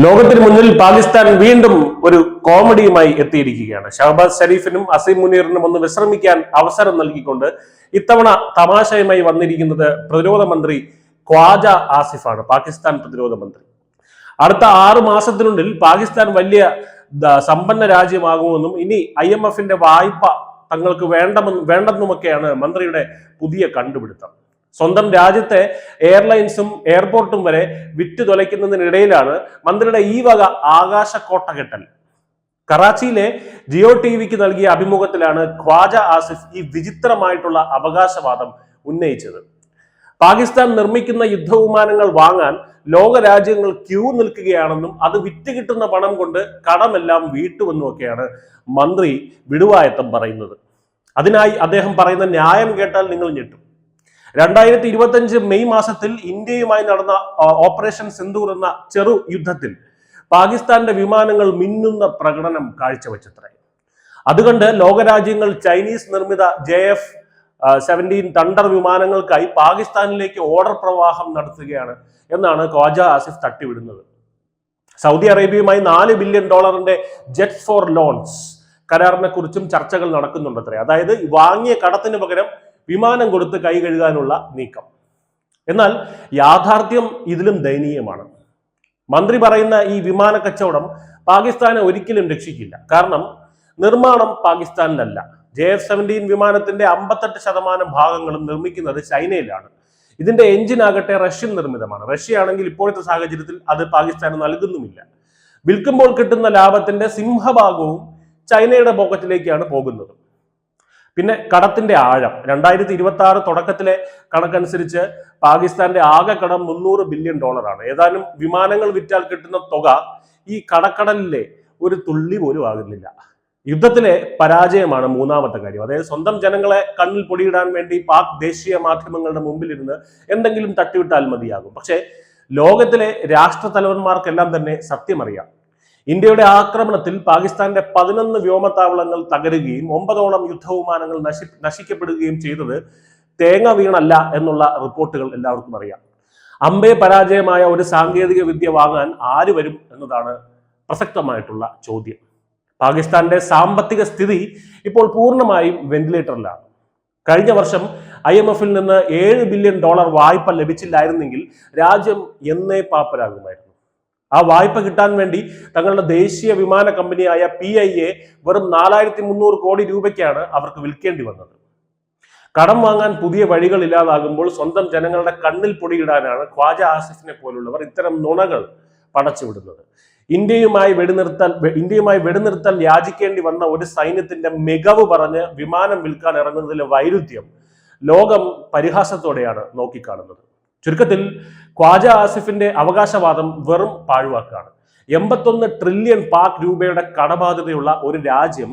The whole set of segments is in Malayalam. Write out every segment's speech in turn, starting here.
ലോകത്തിന് മുന്നിൽ പാകിസ്ഥാൻ വീണ്ടും ഒരു കോമഡിയുമായി എത്തിയിരിക്കുകയാണ്. ഷഹബാസ് ഷരീഫിനും അസീം മുനീറിനും ഒന്ന് വിശ്രമിക്കാൻ അവസരം നൽകിക്കൊണ്ട് ഇത്തവണ തമാശയുമായി വന്നിരിക്കുന്നത് പ്രതിരോധ മന്ത്രി ഖ്വാജ ആസിഫാണ്, പാകിസ്ഥാൻ പ്രതിരോധ മന്ത്രി. അടുത്ത 6 മാസത്തിനുള്ളിൽ പാകിസ്ഥാൻ വലിയ സമ്പന്ന രാജ്യമാകുമെന്നും ഇനി IMF-ന്റെ വായ്പ തങ്ങൾക്ക് വേണ്ടെന്നുമൊക്കെയാണ് മന്ത്രിയുടെ പുതിയ കണ്ടുപിടുത്തം. സ്വന്തം രാജ്യത്തെ എയർലൈൻസും എയർപോർട്ടും വരെ വിറ്റു തുലയ്ക്കുന്നതിനിടയിലാണ് മന്ത്രിയുടെ ഈ വക ആകാശക്കോട്ട കെട്ടൽ. കറാച്ചിയിലെ ജിയോ ടിവിക്ക് നൽകിയ അഭിമുഖത്തിലാണ് ഖ്വാജ ആസിഫ് ഈ വിചിത്രമായിട്ടുള്ള അവകാശവാദം ഉന്നയിച്ചത്. പാകിസ്ഥാൻ നിർമ്മിക്കുന്ന യുദ്ധവിമാനങ്ങൾ വാങ്ങാൻ ലോക രാജ്യങ്ങൾ ക്യൂ നിൽക്കുകയാണെന്നും അത് വിറ്റ് കിട്ടുന്ന പണം കൊണ്ട് കടമെല്ലാം വീട്ടുമെന്നുമൊക്കെയാണ് മന്ത്രി വിടുവായത്തം പറയുന്നത്. അതിനായി അദ്ദേഹം പറയുന്ന ന്യായം കേട്ടാൽ നിങ്ങൾ ഞെട്ടും. 2025 മെയ് മാസത്തിൽ ഇന്ത്യയുമായി നടന്ന ഓപ്പറേഷൻ സിന്ദൂർ എന്ന ചെറു യുദ്ധത്തിൽ പാകിസ്ഥാന്റെ വിമാനങ്ങൾ മിന്നുന്ന പ്രകടനം കാഴ്ചവെച്ചത്രേ. അതുകൊണ്ട് ലോകരാജ്യങ്ങൾ ചൈനീസ് നിർമ്മിത JF-17 തണ്ടർ വിമാനങ്ങൾക്കായി പാകിസ്ഥാനിലേക്ക് ഓർഡർ പ്രവാഹം നടത്തുകയാണ് എന്നാണ് ഖ്വാജ ആസിഫ് തട്ടിവിടുന്നത്. സൗദി അറേബ്യയുമായി $4 ബില്യൺ ജെറ്റ് ഫോർ ലോൺസ് കരാറിനെ കുറിച്ചും ചർച്ചകൾ നടക്കുന്നുണ്ടത്രേ. അതായത് വാങ്ങിയ കടത്തിന് പകരം വിമാനം കൊടുത്ത് കൈ കഴുകാനുള്ള നീക്കം. എന്നാൽ യാഥാർത്ഥ്യം ഇതിലും ദയനീയമാണ്. മന്ത്രി പറയുന്ന ഈ വിമാന കച്ചവടം പാകിസ്ഥാനെ ഒരിക്കലും രക്ഷിക്കില്ല. കാരണം നിർമ്മാണം പാകിസ്ഥാനിലല്ല. JF-17 വിമാനത്തിന്റെ 58% ഭാഗങ്ങളും നിർമ്മിക്കുന്നത് ചൈനയിലാണ്. ഇതിന്റെ എഞ്ചിൻ ആകട്ടെ റഷ്യൻ നിർമ്മിതമാണ്. റഷ്യയാണെങ്കിൽ ഇപ്പോഴത്തെ സാഹചര്യത്തിൽ അത് പാകിസ്ഥാന് നൽകുന്നുമില്ല. വിൽക്കുമ്പോൾ കിട്ടുന്ന ലാഭത്തിന്റെ സിംഹഭാഗവും ചൈനയുടെ പോക്കറ്റിലേക്കാണ് പോകുന്നത്. പിന്നെ കടത്തിന്റെ ആഴം 2026 തുടക്കത്തിലെ കണക്കനുസരിച്ച് പാകിസ്ഥാന്റെ ആകെ കടം $300 ബില്യൺ ആണ്. ഏതാനും വിമാനങ്ങൾ വിറ്റാൽ കിട്ടുന്ന തുക ഈ കടക്കടലിലെ ഒരു തുള്ളി പോലും ആകുന്നില്ല. യുദ്ധത്തിലെ പരാജയമാണ് മൂന്നാമത്തെ കാര്യം. അതായത് സ്വന്തം ജനങ്ങളെ കണ്ണിൽ പൊടിയിടാൻ വേണ്ടി പാക് ദേശീയ മാധ്യമങ്ങളുടെ മുമ്പിലിരുന്ന് എന്തെങ്കിലും തട്ടിവിട്ടാൽ മതിയാകും. പക്ഷേ ലോകത്തിലെ രാഷ്ട്ര തലവന്മാർക്കെല്ലാം തന്നെ സത്യമറിയാം. ഇന്ത്യയുടെ ആക്രമണത്തിൽ പാകിസ്ഥാന്റെ 11 വ്യോമത്താവളങ്ങൾ തകരുകയും 9ഓളം യുദ്ധവിമാനങ്ങൾ നശിക്കപ്പെടുകയും ചെയ്തത് തേങ്ങ വീണല്ല എന്നുള്ള റിപ്പോർട്ടുകൾ എല്ലാവർക്കും അറിയാം. അമ്പേ പരാജയമായ ഒരു സാങ്കേതിക വിദ്യ വാങ്ങാൻ ആര് വരും എന്നതാണ് പ്രസക്തമായിട്ടുള്ള ചോദ്യം. പാകിസ്ഥാന്റെ സാമ്പത്തിക സ്ഥിതി ഇപ്പോൾ പൂർണ്ണമായും വെന്റിലേറ്ററിലാണ്. കഴിഞ്ഞ വർഷം IMF-ൽ നിന്ന് $7 ബില്യൺ വായ്പ ലഭിച്ചില്ലായിരുന്നെങ്കിൽ രാജ്യം എന്നേ പാപ്പരാകുമായിരുന്നു. ആ വായ്പ കിട്ടാൻ വേണ്ടി തങ്ങളുടെ ദേശീയ വിമാന കമ്പനിയായ PIA വെറും 4300 കോടി രൂപയ്ക്കാണ് അവർക്ക് വിൽക്കേണ്ടി വന്നത്. കടം വാങ്ങാൻ പുതിയ വഴികൾ ഇല്ലാതാകുമ്പോൾ സ്വന്തം ജനങ്ങളുടെ കണ്ണിൽ പൊടിയിടാനാണ് ഖ്വാജ ആസിഫിനെ പോലുള്ളവർ ഇത്തരം നുണകൾ പടച്ചുവിടുന്നത്. ഇന്ത്യയുമായി വെടിനിർത്തൽ യാചിക്കേണ്ടി വന്ന ഒരു സൈന്യത്തിന്റെ മികവ് പറഞ്ഞ് വിമാനം വിൽക്കാൻ ഇറങ്ങുന്നതിലെ വൈരുദ്ധ്യം ലോകം പരിഹാസത്തോടെയാണ് നോക്കിക്കാണുന്നത്. ചുരുക്കത്തിൽ ഖ്വാജ ആസിഫിന്റെ അവകാശവാദം വെറും പാഴ്വാക്കാണ്. 81 ട്രില്യൺ പാക് രൂപയുടെ കടബാധ്യതയുള്ള ഒരു രാജ്യം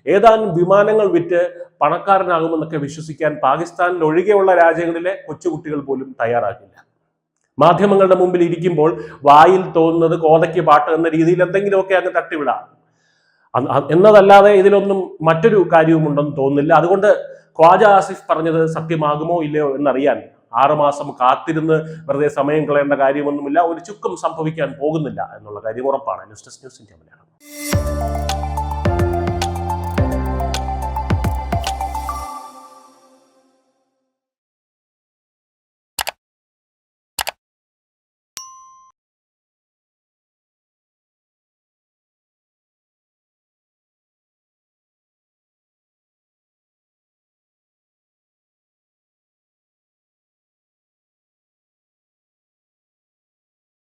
ഏതാനും വിമാനങ്ങൾ വിറ്റ് പണക്കാരനാകുമെന്നൊക്കെ വിശ്വസിക്കാൻ പാകിസ്ഥാനിൽ ഒഴികെയുള്ള രാജ്യങ്ങളിലെ കൊച്ചുകുട്ടികൾ പോലും തയ്യാറാകില്ല. മാധ്യമങ്ങളുടെ മുമ്പിൽ ഇരിക്കുമ്പോൾ വായിൽ തോന്നുന്നത് കോതയ്ക്ക് പാട്ട് എന്ന രീതിയിൽ എന്തെങ്കിലുമൊക്കെ അങ്ങ് തട്ടിവിടാം എന്നതല്ലാതെ ഇതിലൊന്നും മറ്റൊരു കാര്യവുമുണ്ടെന്ന് തോന്നുന്നില്ല. അതുകൊണ്ട് ഖ്വാജ ആസിഫ് പറഞ്ഞത് സത്യമാകുമോ ഇല്ലയോ എന്നറിയാൻ 6 മാസം കാത്തിരുന്ന് വെറുതെ സമയം കളയേണ്ട കാര്യമൊന്നുമില്ല. ഒരു ചുക്കും സംഭവിക്കാൻ പോകുന്നില്ല എന്നുള്ള കാര്യം ഉറപ്പാണ്. News desk news India Malayalam.